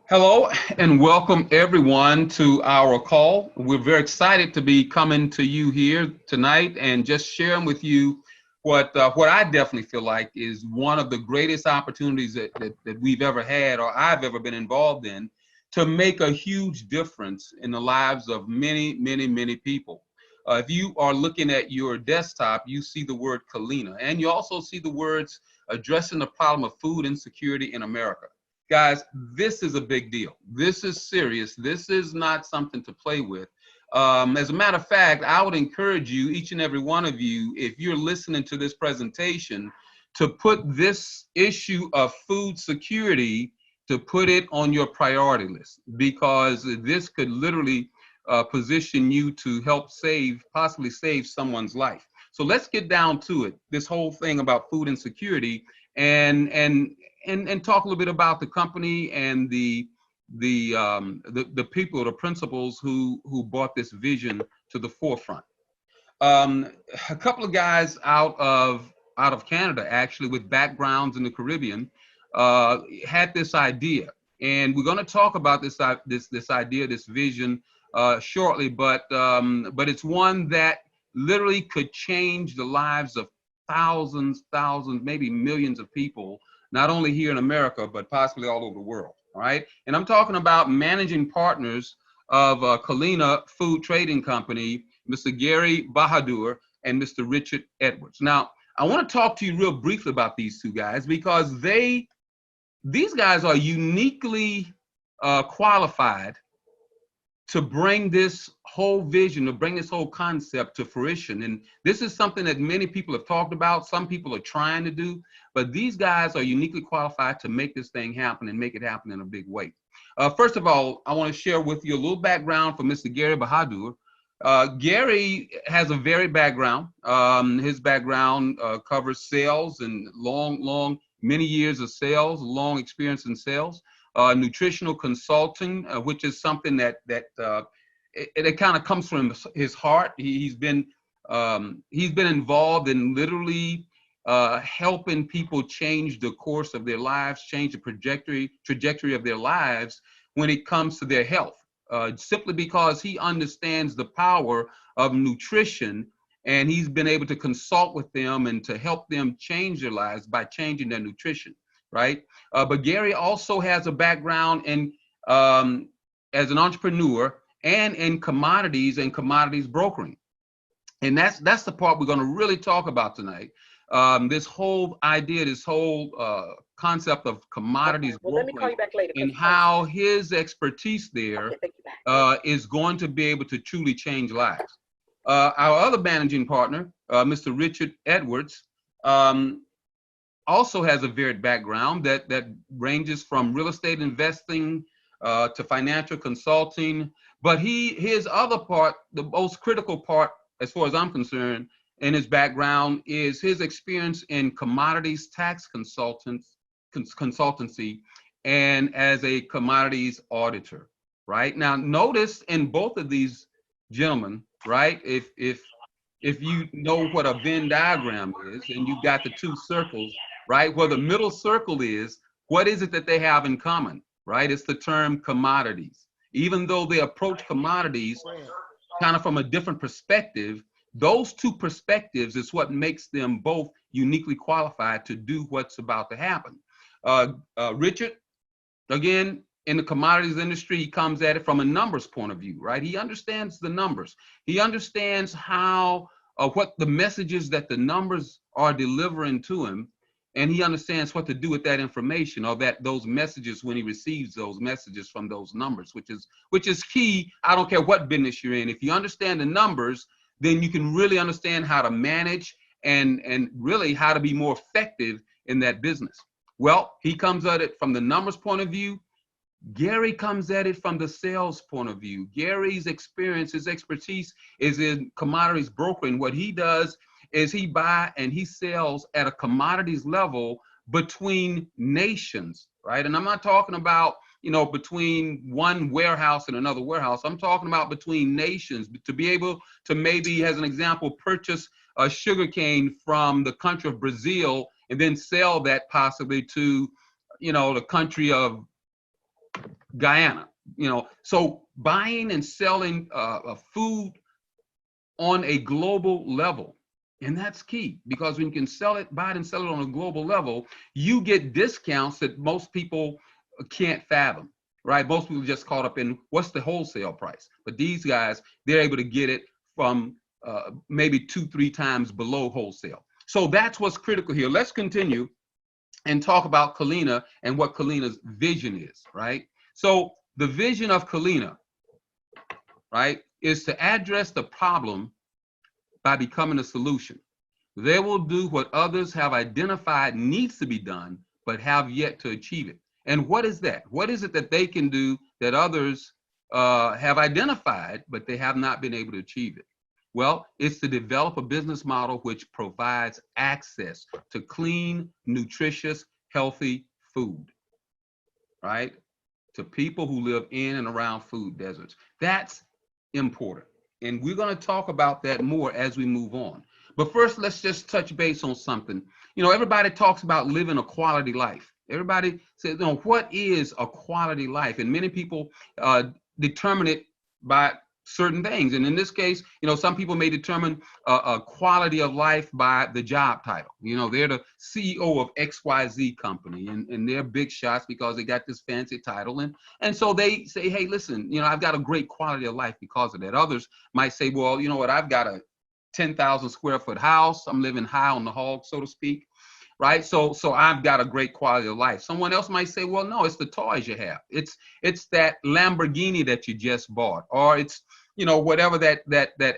Hello and welcome everyone to our call. We're very excited to be coming to you here tonight and just sharing with you what I definitely feel like is one of the greatest opportunities that we've ever had or I've ever been involved in to make a huge difference in the lives of many people. If you are looking at your desktop, you see the word Kalina, and you also see the words addressing the problem of food insecurity in America. Guys, this is a big deal. This is serious. This is not something to play with. As a matter of fact, I would encourage you, each and every one of you, if you're listening to this presentation, to put this issue of food security, to put it on your priority list, because this could literally position you to help possibly save someone's life. So let's get down to it. This whole thing about food insecurity and talk a little bit about the company and the people, the principals who brought this vision to the forefront. Um, a couple of guys out of Canada, actually, with backgrounds in the Caribbean, had this idea, and we're going to talk about this idea, this vision, shortly. But it's one that literally could change the lives of thousands, maybe millions of people, not only here in America, but possibly all over the world. All right. And I'm talking about managing partners of Kalina Food Trading Company, Mr. Gary Bahadur and Mr. Richard Edwards. Now, I want to talk to you real briefly about these two guys because these guys are uniquely qualified to bring this whole vision, to bring this whole concept to fruition. And this is something that many people have talked about, some people are trying to do, but these guys are uniquely qualified to make this thing happen and make it happen in a big way. First of all, I want to share with you a little background for Mr. Gary Bahadur. Gary has a varied background. His background covers sales and many years of sales, long experience in sales. Nutritional consulting, which is something that it kind of comes from his heart. He's been involved in literally helping people change the course of their lives, change the trajectory of their lives when it comes to their health. Simply because he understands the power of nutrition, and he's been able to consult with them and to help them change their lives by changing their nutrition. Right. But Gary also has a background in as an entrepreneur and in commodities and commodities brokering. And that's the part we're going to really talk about tonight. This whole idea, this whole concept of commodities brokering and how his expertise there is going to be able to truly change lives. Our other managing partner, Mr. Richard Edwards, also has a varied background that ranges from real estate investing to financial consulting. But his other part, the most critical part, as far as I'm concerned, in his background is his experience in commodities tax consultancy and as a commodities auditor. Right now, notice in both of these gentlemen, right? If you know what a Venn diagram is, and you've got the two circles, right? Where the middle circle is, what is it that they have in common, right? It's the term commodities. Even though they approach commodities kind of from a different perspective, those two perspectives is what makes them both uniquely qualified to do what's about to happen. Richard, again, in the commodities industry, he comes at it from a numbers point of view, right? He understands the numbers. He understands how, what the messages that the numbers are delivering to him, and he understands what to do with that information or those messages when he receives those messages from those numbers, which is key. I don't care what business you're in. If you understand the numbers, then you can really understand how to manage and really how to be more effective in that business. Well, he comes at it from the numbers point of view. Gary comes at it from the sales point of view. Gary's experience, his expertise is in commodities brokering. What he does is he buys and he sells at a commodities level between nations, right? And I'm not talking about, between one warehouse and another warehouse. I'm talking about between nations, to be able to maybe, as an example, purchase a sugarcane from the country of Brazil and then sell that possibly to, the country of Guyana, so buying and selling food on a global level. And that's key, because when you can buy it and sell it on a global level, you get discounts that most people can't fathom, right? Most people just caught up in what's the wholesale price. But these guys, they're able to get it from maybe 2-3 times below wholesale. So that's what's critical here. Let's continue and talk about Kalina and what Kalina's vision is, right? So the vision of Kalina, right, is to address the problem by becoming a solution. They will do what others have identified needs to be done, but have yet to achieve it. And what is that? What is it that they can do that others have identified, but they have not been able to achieve it? Well, it's to develop a business model which provides access to clean, nutritious, healthy food, right? To people who live in and around food deserts. That's important. And we're going to talk about that more as we move on. But first, let's just touch base on something. Everybody talks about living a quality life. Everybody says, what is a quality life? And many people determine it by certain things. And in this case, some people may determine a quality of life by the job title. They're the CEO of XYZ company, and they're big shots because they got this fancy title. And so they say, hey, listen, I've got a great quality of life because of that. Others might say, well, you know what, I've got a 10,000 square foot house. I'm living high on the hog, so to speak. Right. So I've got a great quality of life. Someone else might say, well, no, it's the toys you have. It's that Lamborghini that you just bought, or it's, whatever that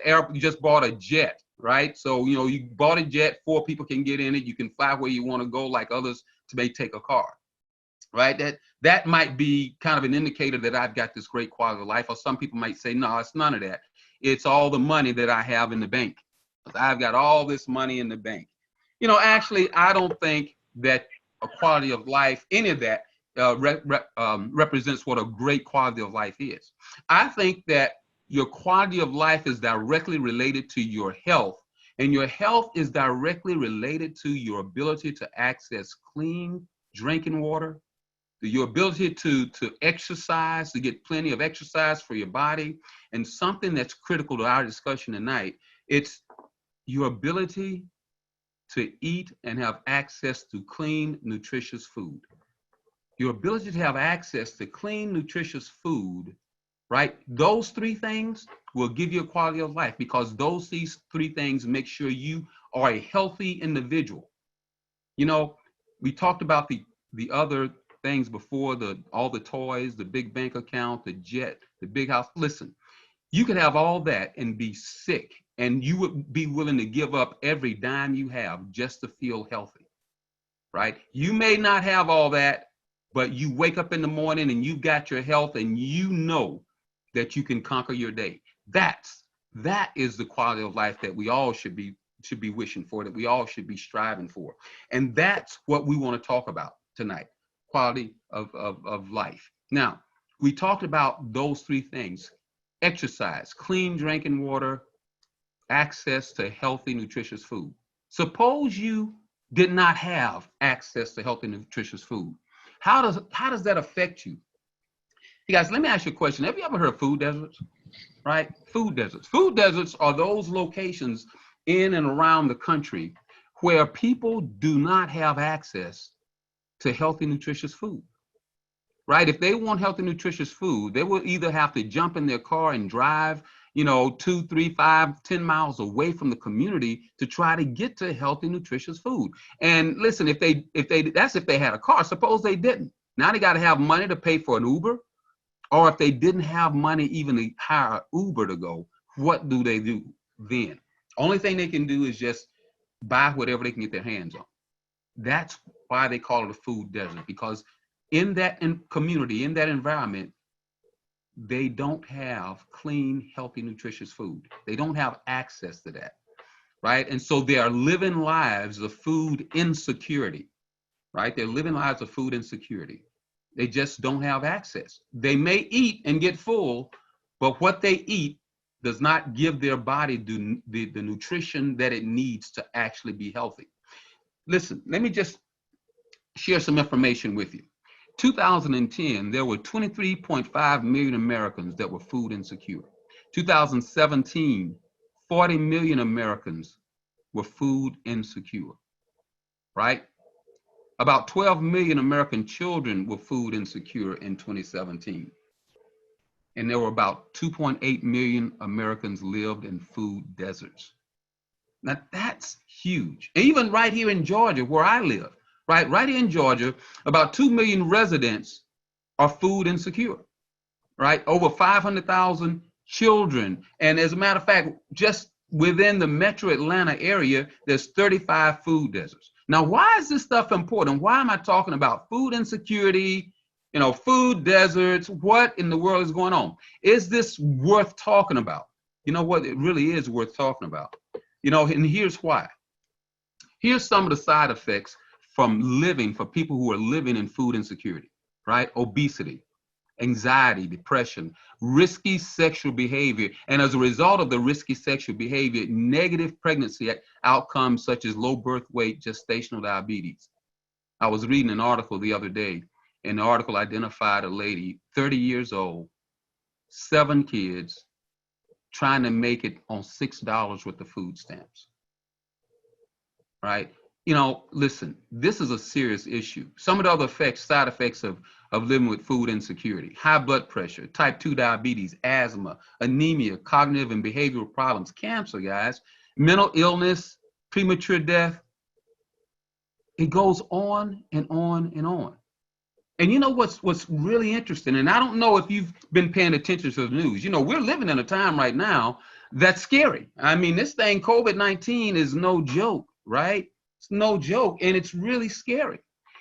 air, you just bought a jet. Right. So, you bought a jet, 4 people can get in it. You can fly where you want to go, like others may take a car. Right. That might be kind of an indicator that I've got this great quality of life. Or some people might say, no, it's none of that. It's all the money that I have in the bank. I've got all this money in the bank. Actually, I don't think that a quality of life, any of that represents what a great quality of life is. I think that your quality of life is directly related to your health, and your health is directly related to your ability to access clean drinking water, your ability to exercise, to get plenty of exercise for your body, and something that's critical to our discussion tonight, it's your ability to eat and have access to clean, nutritious food. Your ability to have access to clean, nutritious food, right? Those 3 things will give you a quality of life, because these 3 things make sure you are a healthy individual. We talked about the other things before, all the toys, the big bank account, the jet, the big house. Listen, you could have all that and be sick, and you would be willing to give up every dime you have just to feel healthy, right? You may not have all that, but you wake up in the morning and you've got your health, and you know that you can conquer your day. That is the quality of life that we all should be wishing for, that we all should be striving for. And that's what we want to talk about tonight, quality of life. Now, we talked about those 3 things: exercise, clean drinking water, access to healthy, nutritious food. Suppose you did not have access to healthy, nutritious food. How does that affect you? You guys, let me ask you a question. Have you ever heard of food deserts? Right? Food deserts. Food deserts are those locations in and around the country where people do not have access to healthy, nutritious food. Right? If they want healthy, nutritious food, they will either have to jump in their car and drive, 2, 3, 5, 10 miles away from the community to try to get to healthy, nutritious food. And listen, that's if they had a car. Suppose they didn't. Now they got to have money to pay for an Uber. Or if they didn't have money even to hire an Uber to go, what do they do then? Only thing they can do is just buy whatever they can get their hands on. That's why they call it a food desert, because in that community, in that environment, they don't have clean, healthy, nutritious food. They don't have access to that, right? And so they are living lives of food insecurity, right? They're living lives of food insecurity. They just don't have access. They may eat and get full, but what they eat does not give their body the nutrition that it needs to actually be healthy. Listen, let me just share some information with you. 2010, there were 23.5 million Americans that were food insecure. 2017, 40 million Americans were food insecure, right? About 12 million American children were food insecure in 2017. And there were about 2.8 million Americans lived in food deserts. Now that's huge. Even right here in Georgia, where I live, right here in Georgia, about 2 million residents are food insecure, right? Over 500,000 children. And as a matter of fact, just within the metro Atlanta area, there's 35 food deserts. Now, why is this stuff important? Why am I talking about food insecurity, food deserts? What in the world is going on? Is this worth talking about? You know what? It really is worth talking about. And here's why. Here's some of the side effects from living, for people who are living in food insecurity, right? Obesity, anxiety, depression, risky sexual behavior, and as a result of the risky sexual behavior, negative pregnancy outcomes such as low birth weight, gestational diabetes. I was reading an article the other day, and the article identified a lady, 30 years old, 7 kids, trying to make it on $6 worth of food stamps, right? Listen, this is a serious issue. Some of the other side effects of living with food insecurity: high blood pressure, type 2 diabetes, asthma, anemia, cognitive and behavioral problems, cancer, guys, mental illness, premature death. It goes on and on and on. And you know what's really interesting, and I don't know if you've been paying attention to the news. We're living in a time right now that's scary. I mean, this thing, COVID-19, is no joke, right? It's no joke, and it's really scary.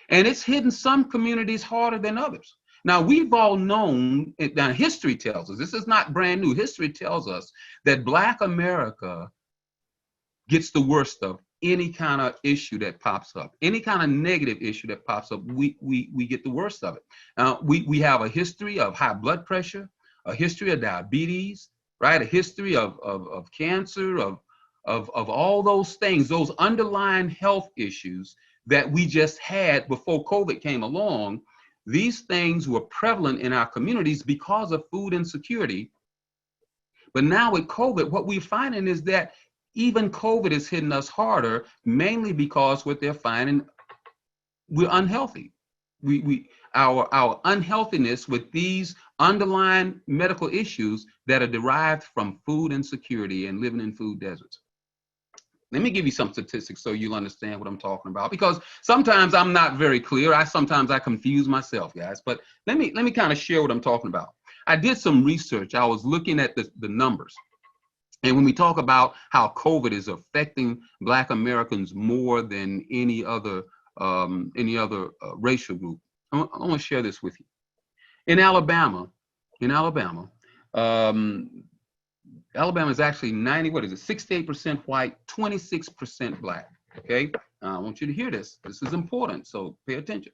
And it's hitting some communities harder than others. Now, we've all known, now history tells us, this is not brand new, history tells us that Black America gets the worst of any kind of issue that pops up, any kind of negative issue that pops up, we get the worst of it. We have a history of high blood pressure, a history of diabetes, right? A history of cancer, of all those things, those underlying health issues that we just had before COVID came along. These things were prevalent in our communities because of food insecurity. But now with COVID, what we're finding is that even COVID is hitting us harder, mainly because what they're finding, we're unhealthy. Our unhealthiness with these underlying medical issues that are derived from food insecurity and living in food deserts. Let me give you some statistics so you'll understand what I'm talking about, because sometimes I'm not very clear. Sometimes I confuse myself, guys. But let me kind of share what I'm talking about. I did some research. I was looking at the numbers. And when we talk about how COVID is affecting Black Americans more than any other racial group, I want to share this with you. In Alabama, Alabama is actually 68% white, 26% Black. Okay, I want you to hear this. This is important, so pay attention.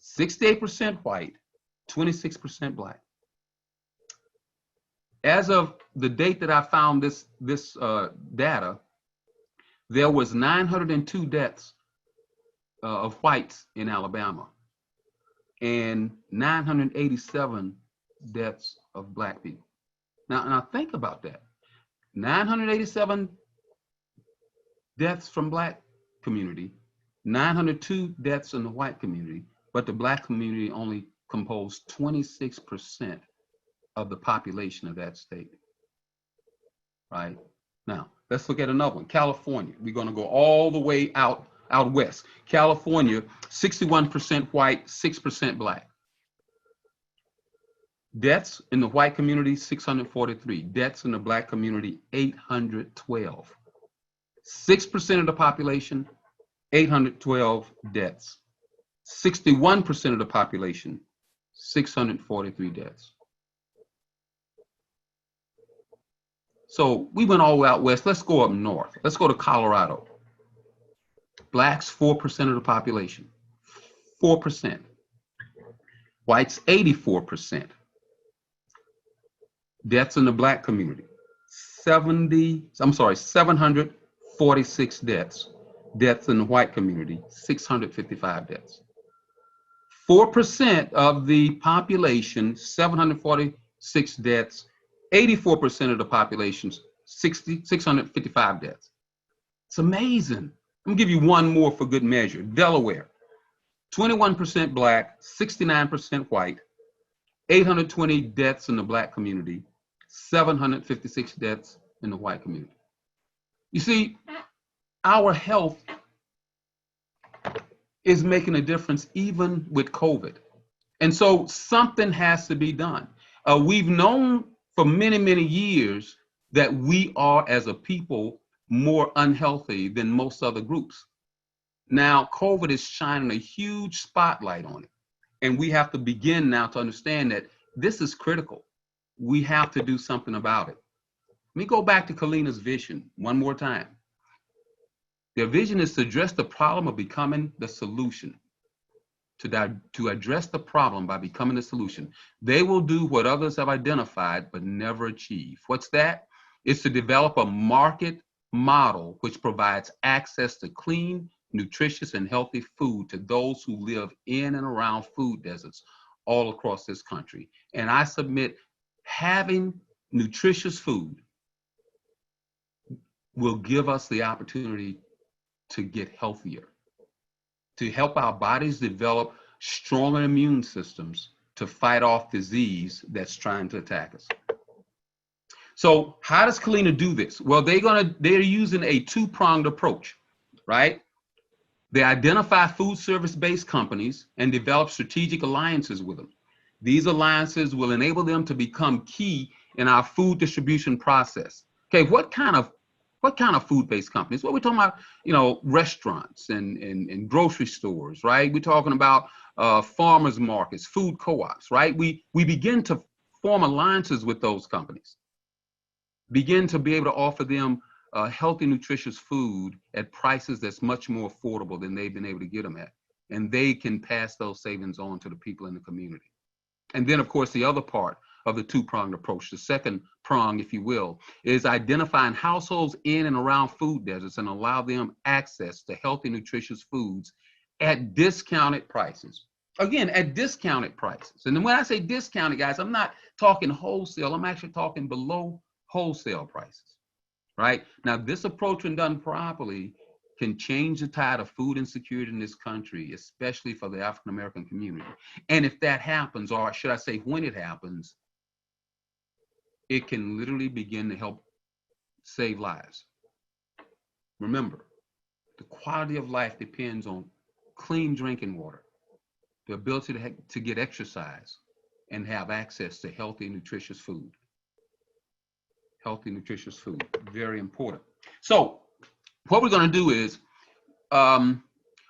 68% white, 26% Black. As of the date that I found this data, there was 902 deaths of whites in Alabama and 987 deaths of Black people. Now think about that. 987 deaths from Black community, 902 deaths in the white community, but the Black community only composed 26% of the population of that state, right? Now, let's look at another one. California. We're going to go all the way out west. California, 61% white, 6% Black. Deaths in the white community, 643. Deaths in the Black community, 812. 6% of the population, 812 deaths. 61% of the population, 643 deaths. So we went all the way out west. Let's go up north. Let's go to Colorado. Blacks, 4% of the population. 4%. Whites, 84%. Deaths in the Black community, 746 deaths. Deaths in the white community, 655 deaths. 4% of the population, 746 deaths, 84% of the population, 655 deaths. It's amazing. I'm gonna give you one more for good measure. Delaware, 21% black, 69% white, 820 deaths in the black community, 756 deaths in the white community. You see, our health is making a difference even with COVID. And so something has to be done. We've known for many, many years that we are, as a people, more unhealthy than most other groups. Now, COVID is shining a huge spotlight on it. And we have to begin now to understand that this is critical. We have to do something about it. Let me go back to Kalina's vision one more time. Their vision is to address the problem of becoming the solution. To address the problem by becoming the solution. They will do what others have identified but never achieve. What's that? It's to develop a market model which provides access to clean, nutritious, and healthy food to those who live in and around food deserts all across this country. And I submit, having nutritious food will give us the opportunity to get healthier, to help our bodies develop stronger immune systems to fight off disease that's trying to attack us. So how does Kalina do this? Well, they're using a two-pronged approach, right? They identify food service-based companies and develop strategic alliances with them. These alliances will enable them to become key in our food distribution process. Okay, what kind of food-based companies? Well, we're talking about, restaurants and grocery stores, right? We're talking about farmers markets, food co-ops, right? We begin to form alliances with those companies, begin to be able to offer them healthy, nutritious food at prices that's much more affordable than they've been able to get them at. And they can pass those savings on to the people in the community. And then, of course, the other part of the two-pronged approach, the second prong, if you will, is identifying households in and around food deserts and allow them access to healthy, nutritious foods at discounted prices. Again, at discounted prices. And then when I say discounted, guys, I'm not talking wholesale. I'm actually talking below wholesale prices, right? Now, this approach, when done properly, can change the tide of food insecurity in this country, especially for the African-American community. And if that happens, or should I say when it happens, it can literally begin to help save lives. Remember, the quality of life depends on clean drinking water, the ability to get exercise, and have access to healthy, nutritious food. Healthy, nutritious food, very important. So what we're going to do is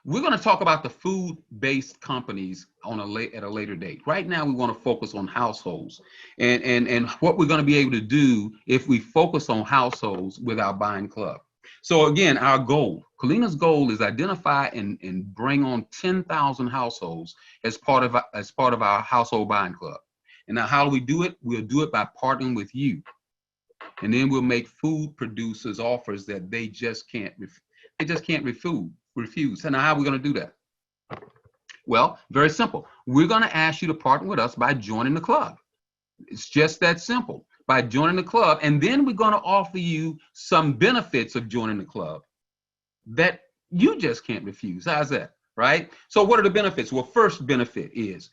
we're going to talk about the food-based companies at a later date. Right now, we want to focus on households and what we're going to be able to do if we focus on households with our buying club. So again, our goal, Kalina's goal, is identify and bring on 10,000 households as part of our household buying club. And now, how do we do it? We'll do it by partnering with you. And then we'll make food producers offers that they just can't refuse. And now, how are we going to do that? Well, very simple. We're going to ask you to partner with us by joining the club. It's just that simple. By joining the club, and then we're going to offer you some benefits of joining the club that you just can't refuse. How's that, right? So what are the benefits? Well, first benefit is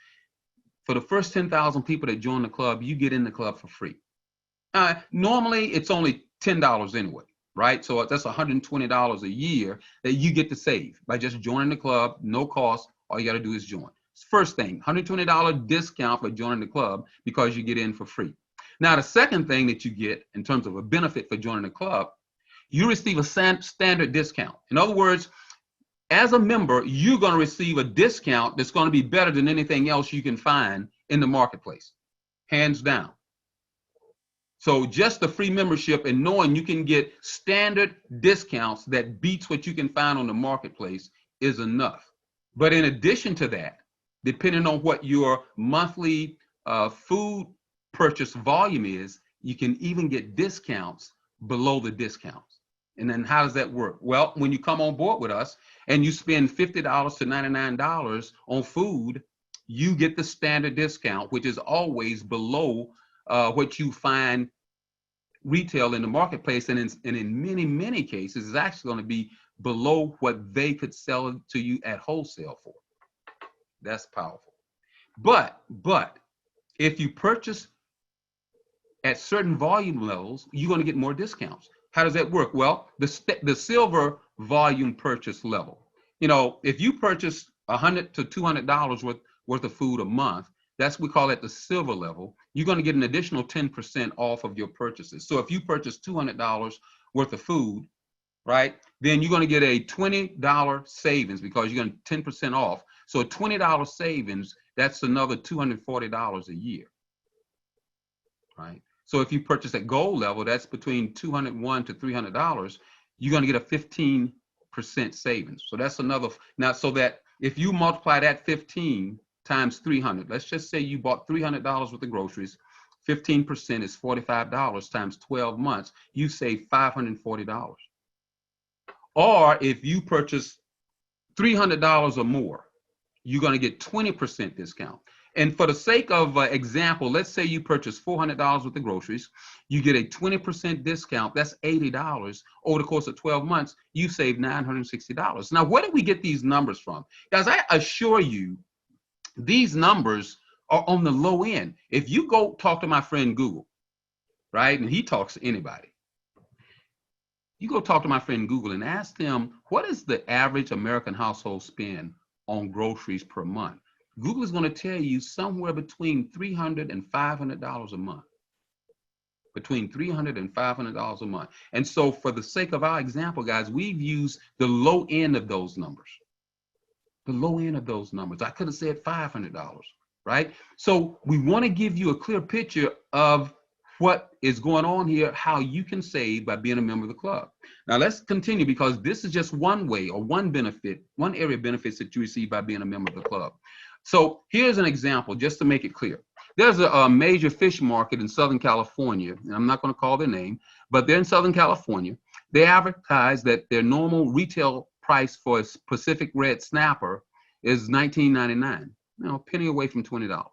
for the first 10,000 people that join the club, you get in the club for free. Normally, it's only $10 anyway, right? So that's $120 a year that you get to save by just joining the club, no cost. All you got to do is join. First thing, $120 discount for joining the club because you get in for free. Now, the second thing that you get in terms of a benefit for joining the club, you receive a standard discount. In other words, as a member, you're going to receive a discount that's going to be better than anything else you can find in the marketplace, hands down. So just the free membership and knowing you can get standard discounts that beats what you can find on the marketplace is enough. But in addition to that, depending on what your monthly food purchase volume is, you can even get discounts below the discounts. And then how does that work? Well, when you come on board with us and you spend $50 to $99 on food, you get the standard discount, which is always below what you find retail in the marketplace, and in many cases, is actually going to be below what they could sell it to you at wholesale for. That's powerful. But if you purchase at certain volume levels, you're going to get more discounts. How does that work? Well, the silver volume purchase level. You know, if you purchase $100 to $200 worth of food a month, we call that the silver level. You're going to get an additional 10% off of your purchases. So if you purchase $200 worth of food, right, then you're going to get a $20 savings because you're going to 10% off. So a $20 savings, that's another $240 a year, right? So if you purchase at gold level, that's between $201 to $300, you're going to get a 15% savings. So that's another. Now, so that if you multiply that 15 times 300, let's just say you bought $300 worth of groceries, 15% is $45 times 12 months, you save $540. Or if you purchase $300 or more, you're going to get 20% discount. And for the sake of example, let's say you purchase $400 worth of groceries, you get a 20% discount, that's $80. Over the course of 12 months, you save $960. Now, where did we get these numbers from? Guys, I assure you, these numbers are on the low end. If you go talk to my friend Google, right, and he talks to anybody, you go talk to my friend Google and ask them, what is the average American household spend on groceries per month? Google is going to tell you somewhere between $300 and $500 a month. Between $300 and $500 a month. And so for the sake of our example, guys, we've used the low end of those numbers. The low end of those numbers. I could have said $500, right? So we want to give you a clear picture of what is going on here, how you can save by being a member of the club. Now let's continue, because this is just one way or one benefit, one area of benefits that you receive by being a member of the club. So here's an example, just to make it clear. There's a major fish market in Southern California, and I'm not going to call their name, but they're in Southern California. They advertise that their normal retail price for a Pacific red snapper is $19.99, you know, a penny away from $20,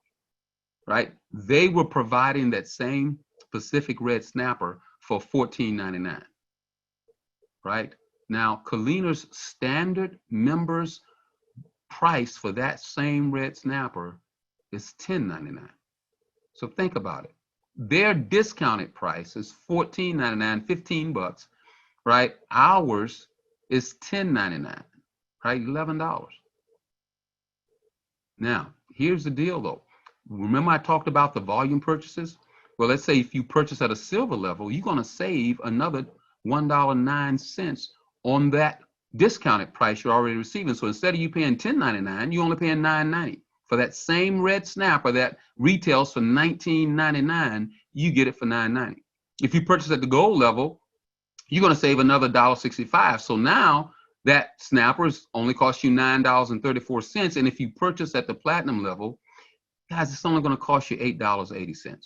right? They were providing that same Pacific red snapper for $14.99, right? Now, Kalina's standard members price for that same red snapper is $10.99. So think about it. Their discounted price is $14.99, 15 bucks, right? Ours is $10.99, right? $11. Now, here's the deal though. Remember I talked about the volume purchases? Well, let's say if you purchase at a silver level, you're going to save another $1.09 on that discounted price you're already receiving. So instead of you paying $10.99, you're only paying $9.90 for that same red snapper that retails for $19.99. You get it for $9.90. If you purchase at the gold level, you're going to save another $1.65. So now that snapper is only cost you $9.34. And if you purchase at the platinum level, guys, it's only going to cost you $8.80.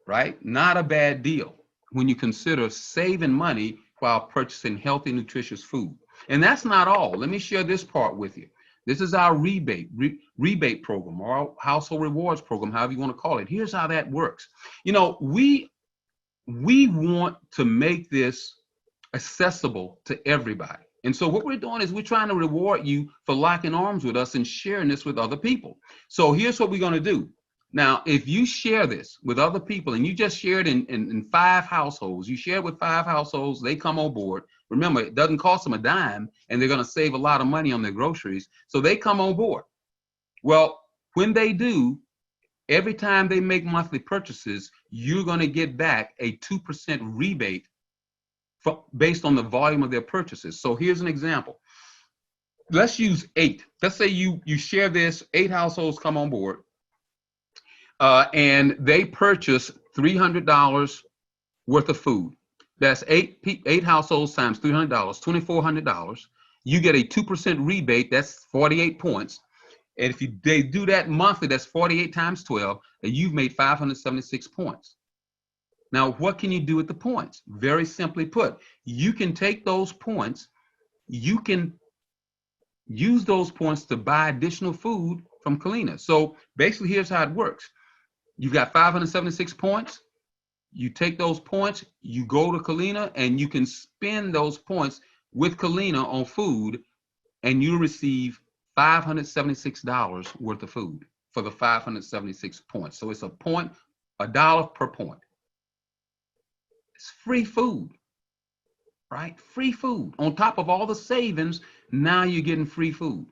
Right? Not a bad deal when you consider saving money while purchasing healthy, nutritious food. And that's not all. Let me share this part with you. This is our rebate program, or our household rewards program, however you want to call it. Here's how that works. You know, we want to make this accessible to everybody. And so what we're doing is we're trying to reward you for locking arms with us and sharing this with other people. So here's what we're going to do. Now, if you share this with other people, and you just share it in 5 households, you share it with 5 households, they come on board. Remember, it doesn't cost them a dime, and they're going to save a lot of money on their groceries. So they come on board. Well, when they do, every time they make monthly purchases, you're going to get back a 2% rebate based on the volume of their purchases. So here's an example. Let's use 8. Let's say you share this, 8 households come on board. And they purchase $300 worth of food. That's 8 households times $300, $2,400. You get a 2% rebate. That's 48 points. And if they do that monthly, that's 48 times 12, and you've made 576 points. Now, what can you do with the points? Very simply put, you can take those points, you can use those points to buy additional food from Kalina. So basically, here's how it works. You've got 576 points. You take those points, you go to Kalina, and you can spend those points with Kalina on food, and you receive $576 worth of food for the 576 points. So it's $1 per point. It's free food, right? Free food. On top of all the savings, now you're getting free food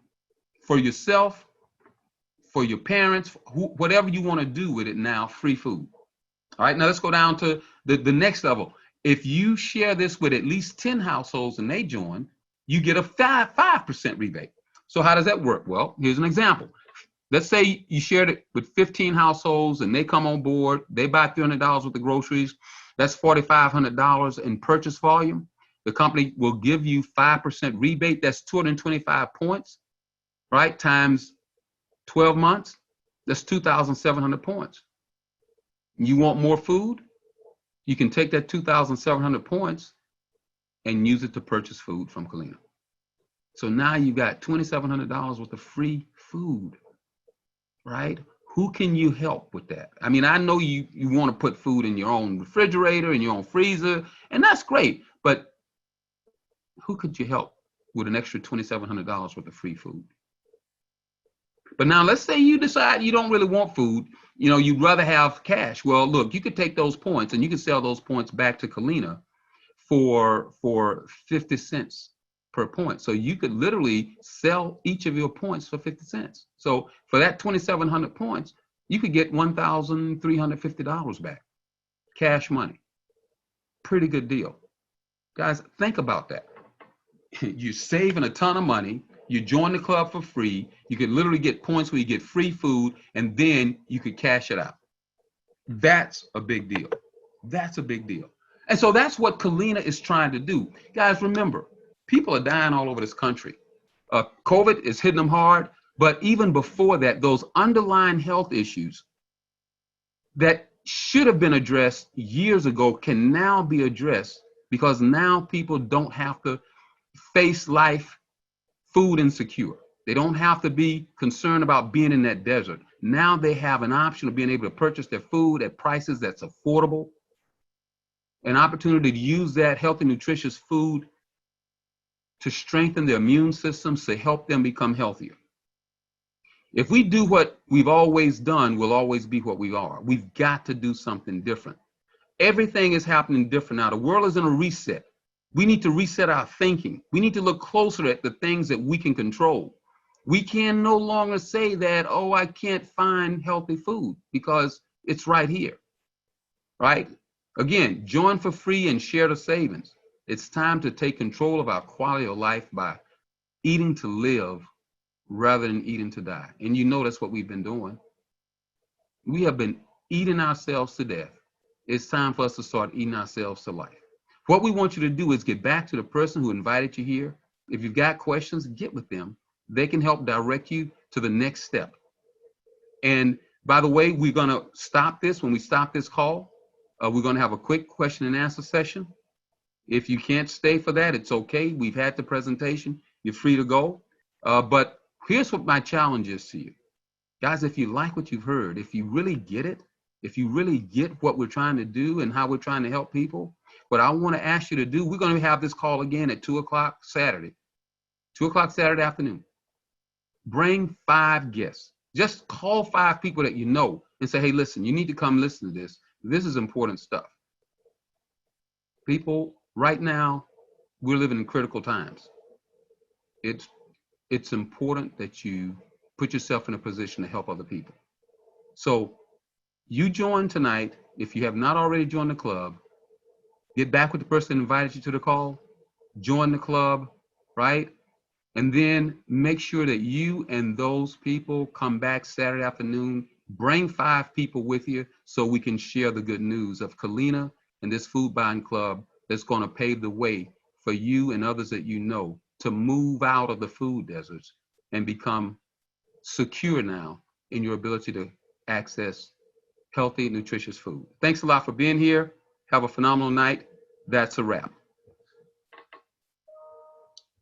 for yourself, for your parents, whatever you want to do with it now, free food. All right, now let's go down to the next level. If you share this with at least 10 households and they join, you get a 5% rebate. So how does that work? Well, here's an example. Let's say you shared it with 15 households and they come on board, they buy $300 worth of groceries. That's $4,500 in purchase volume. The company will give you 5% rebate. That's 225 points, right? Times 12 months, that's 2,700 points. You want more food? You can take that 2,700 points and use it to purchase food from Kalina. So now you got $2,700 worth of free food, right? Who can you help with that? I mean, I know you want to put food in your own refrigerator, in your own freezer, and that's great, but who could you help with an extra $2,700 worth of free food? But now let's say you decide you don't really want food, you'd rather have cash. Well, look, you could take those points and you could sell those points back to Kalina for 50 cents per point. So you could literally sell each of your points for 50 cents. So for that 2,700 points, you could get $1,350 back, cash money. Pretty good deal. Guys, think about that. You're saving a ton of money. You join the club for free. You could literally get points where you get free food, and then you could cash it out. That's a big deal. That's a big deal. And so that's what Kalina is trying to do. Guys, remember, people are dying all over this country. COVID is hitting them hard, but even before that, those underlying health issues that should have been addressed years ago can now be addressed because now people don't have to face life food insecure. They don't have to be concerned about being in that desert. Now they have an option of being able to purchase their food at prices that's affordable, an opportunity to use that healthy, nutritious food to strengthen their immune systems, to help them become healthier. If we do what we've always done, we'll always be what we are. We've got to do something different. Everything is happening different now. The world is in a reset. We need to reset our thinking. We need to look closer at the things that we can control. We can no longer say that, oh, I can't find healthy food because it's right here, right? Again, join for free and share the savings. It's time to take control of our quality of life by eating to live rather than eating to die. And you know that's what we've been doing. We have been eating ourselves to death. It's time for us to start eating ourselves to life. What we want you to do is get back to the person who invited you here. If you've got questions, get with them. They can help direct you to the next step. And by the way, we're going to stop this. When we stop this call, we're going to have a quick question and answer session. If you can't stay for that, it's okay. We've had the presentation. You're free to go. But here's what my challenge is to you. Guys, if you like what you've heard, if you really get it, if you really get what we're trying to do and how we're trying to help people, what I want to ask you to do, we're going to have this call again at 2 o'clock Saturday, 2 o'clock Saturday afternoon. Bring 5 guests. Just call 5 people that you know and say, hey, listen, you need to come listen to this. This is important stuff. People, right now, we're living in critical times. It's important that you put yourself in a position to help other people. So you join tonight. If you have not already joined the club, get back with the person that invited you to the call, join the club, right? And then make sure that you and those people come back Saturday afternoon. Bring 5 people with you so we can share the good news of Kalina and this food buying club that's going to pave the way for you and others that you know to move out of the food deserts and become secure now in your ability to access healthy, nutritious food. Thanks a lot for being here. Have a phenomenal night. That's a wrap.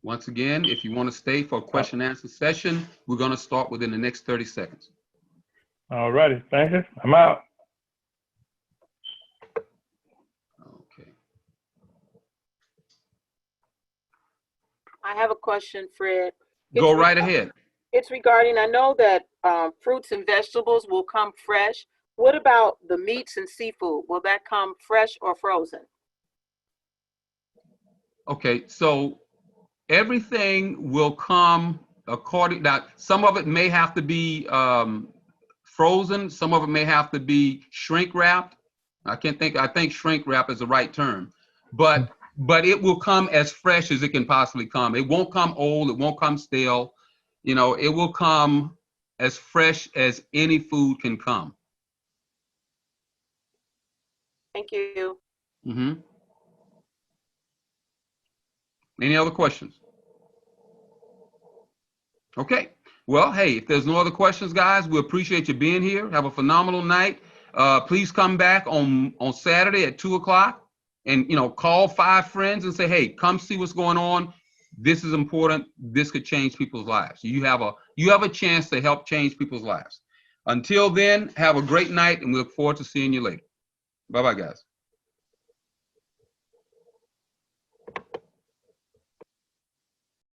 Once again, if you want to stay for a question and answer session, we're going to start within the next 30 seconds. All righty. Thank you. I'm out. Okay. I have a question, Fred. Go right ahead. It's regarding, I know that fruits and vegetables will come fresh. What about the meats and seafood? Will that come fresh or frozen? Okay, so everything will come according, now some of it may have to be frozen, some of it may have to be shrink wrapped. I think shrink wrap is the right term, but it will come as fresh as it can possibly come. It won't come old, it won't come stale. You know, it will come as fresh as any food can come. Thank you. Mm-hmm. Any other questions? Okay. Well, hey, if there's no other questions, guys, we appreciate you being here. Have a phenomenal night. Please come back on Saturday at 2 o'clock and, you know, call 5 friends and say, hey, come see what's going on. This is important. This could change people's lives. You have a chance to help change people's lives. Until then, have a great night, and we look forward to seeing you later. Bye-bye, guys.